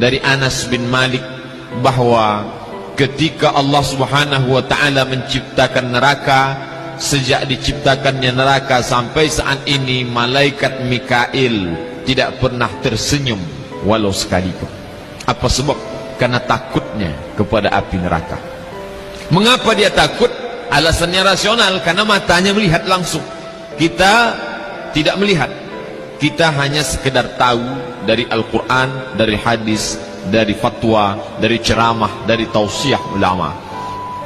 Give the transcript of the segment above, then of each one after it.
dari Anas bin Malik bahwa ketika Allah Subhanahu wa taala menciptakan neraka, sejak diciptakannya neraka sampai saat ini malaikat Mikail tidak pernah tersenyum walau sekalipun. Apa sebab? Karena takutnya kepada api neraka. Mengapa dia takut? Alasannya rasional, karena matanya melihat langsung. Kita tidak melihat. Kita hanya sekedar tahu dari Al-Quran, dari hadis, dari fatwa, dari ceramah, dari tausiah ulama.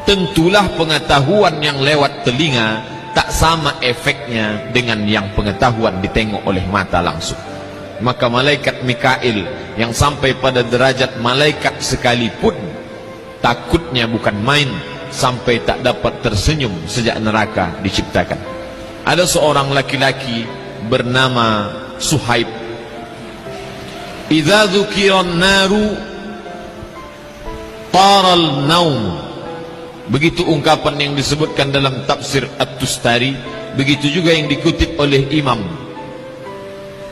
Tentulah pengetahuan yang lewat telinga tak sama efeknya dengan yang pengetahuan ditengok oleh mata langsung. Maka malaikat Mikail yang sampai pada derajat malaikat sekalipun takutnya bukan main, sampai tak dapat tersenyum sejak neraka diciptakan. Ada seorang laki-laki bernama Suhaib. Idza dzukiran naru taral naum. Begitu ungkapan yang disebutkan dalam tafsir At-Tustari, begitu juga yang dikutip oleh Imam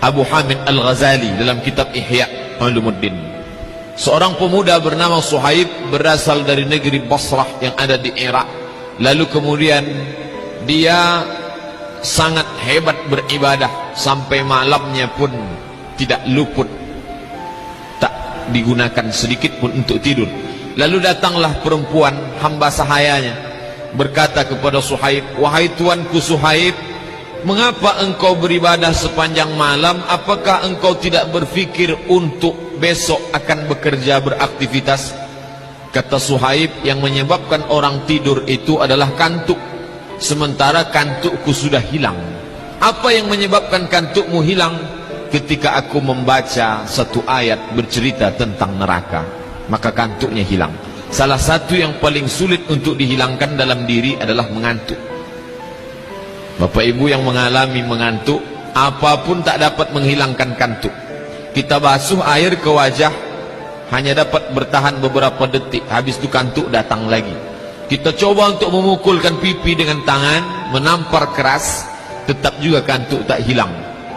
Abu Hamid Al-Ghazali dalam kitab Ihya Ulumuddin. Seorang pemuda bernama Suhaib berasal dari negeri Basrah yang ada di Irak. Lalu kemudian dia sangat hebat beribadah, sampai malamnya pun tidak luput, tak digunakan sedikit pun untuk tidur. Lalu datanglah perempuan hamba sahayanya berkata kepada Suhaib, "Wahai tuanku Suhaib, mengapa engkau beribadah sepanjang malam? Apakah engkau tidak berfikir untuk besok akan bekerja beraktivitas?" Kata Suhaib, "Yang menyebabkan orang tidur itu adalah kantuk, sementara kantukku sudah hilang." "Apa yang menyebabkan kantukmu hilang?" "Ketika aku membaca satu ayat bercerita tentang neraka, maka kantuknya hilang." Salah satu yang paling sulit untuk dihilangkan dalam diri adalah mengantuk. Bapak ibu yang mengalami mengantuk, apapun tak dapat menghilangkan kantuk. Kita basuh air ke wajah, hanya dapat bertahan beberapa detik, habis itu kantuk datang lagi. Kita coba untuk memukulkan pipi dengan tangan, menampar keras, tetap juga kantuk tak hilang.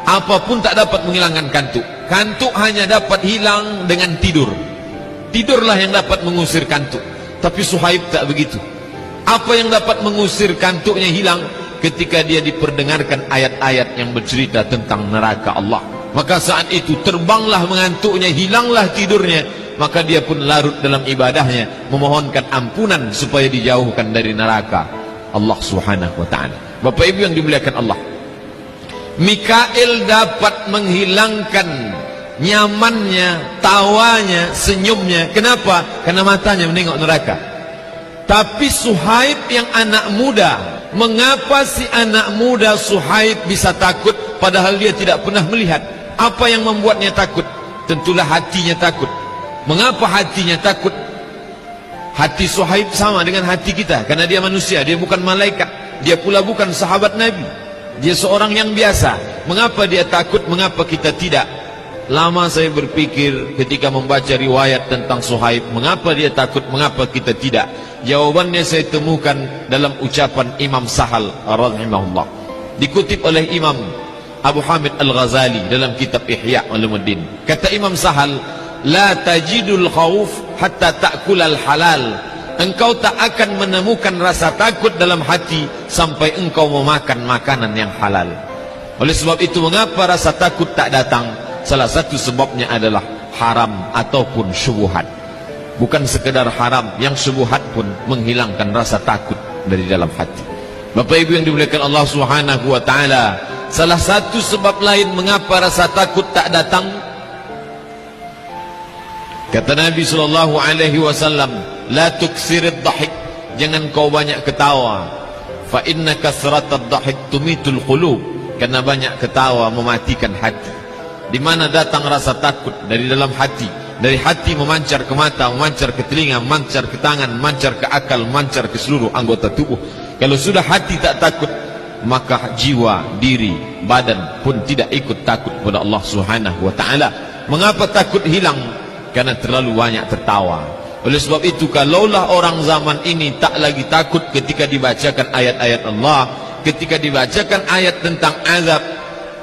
Apapun tak dapat menghilangkan kantuk. Kantuk hanya dapat hilang dengan tidur. Tidurlah yang dapat mengusir kantuk. Tapi Suhaib tak begitu. Apa yang dapat mengusir kantuknya hilang? Ketika dia diperdengarkan ayat-ayat yang bercerita tentang neraka Allah. Maka saat itu terbanglah mengantuknya, hilanglah tidurnya. Maka dia pun larut dalam ibadahnya, memohonkan ampunan supaya dijauhkan dari neraka Allah Subhanahu wa ta'ala. Bapak ibu yang dimuliakan Allah, Mikail dapat menghilangkan nyamannya, tawanya, senyumnya. Kenapa? Karena matanya menengok neraka. Tapi Suhaib yang anak muda, mengapa si anak muda Suhaib bisa takut padahal dia tidak pernah melihat? Apa yang membuatnya takut? Tentulah hatinya takut. Mengapa hatinya takut? Hati Suhaib sama dengan hati kita, karena dia manusia, dia bukan malaikat, dia pula bukan sahabat Nabi, dia seorang yang biasa. Mengapa dia takut? Mengapa kita tidak? Lama saya berpikir ketika membaca riwayat tentang Suhaib, mengapa dia takut, mengapa kita tidak? Jawabannya saya temukan dalam ucapan Imam Sahal rahimahullah, dikutip oleh Imam Abu Hamid Al-Ghazali dalam kitab Ihya Ulumuddin. Kata Imam Sahal, "La tajidul khauf hatta ta'kulal halal." Engkau tak akan menemukan rasa takut dalam hati sampai engkau memakan makanan yang halal. Oleh sebab itu, mengapa rasa takut tak datang? Salah satu sebabnya adalah haram ataupun syubhat. Bukan sekedar haram, yang syubhat pun menghilangkan rasa takut dari dalam hati. Bapak ibu yang dimuliakan Allah Subhanahu wa ta'ala, salah satu sebab lain mengapa rasa takut tak datang, kata Nabi SAW, "La tuksirid dhahik." Jangan kau banyak ketawa. "Fa inna kasratad dhahik tumitul qulub." Karena banyak ketawa mematikan hati. Di mana datang rasa takut? Dari dalam hati. Dari hati memancar ke mata, memancar ke telinga, memancar ke tangan, memancar ke akal, memancar ke seluruh anggota tubuh. Kalau sudah hati tak takut, maka jiwa, diri, badan pun tidak ikut takut kepada Allah Subhanahu wa ta'ala. Mengapa takut hilang? Karena terlalu banyak tertawa. Oleh sebab itu, kalaulah orang zaman ini tak lagi takut ketika dibacakan ayat-ayat Allah, ketika dibacakan ayat tentang azab,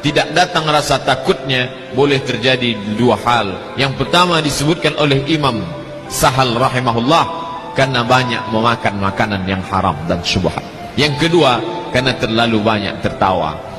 tidak datang rasa takutnya boleh terjadi dua hal. Yang pertama disebutkan oleh Imam Sahal rahimahullah, karena banyak memakan makanan yang haram dan syubhat. Yang kedua, karena terlalu banyak tertawa.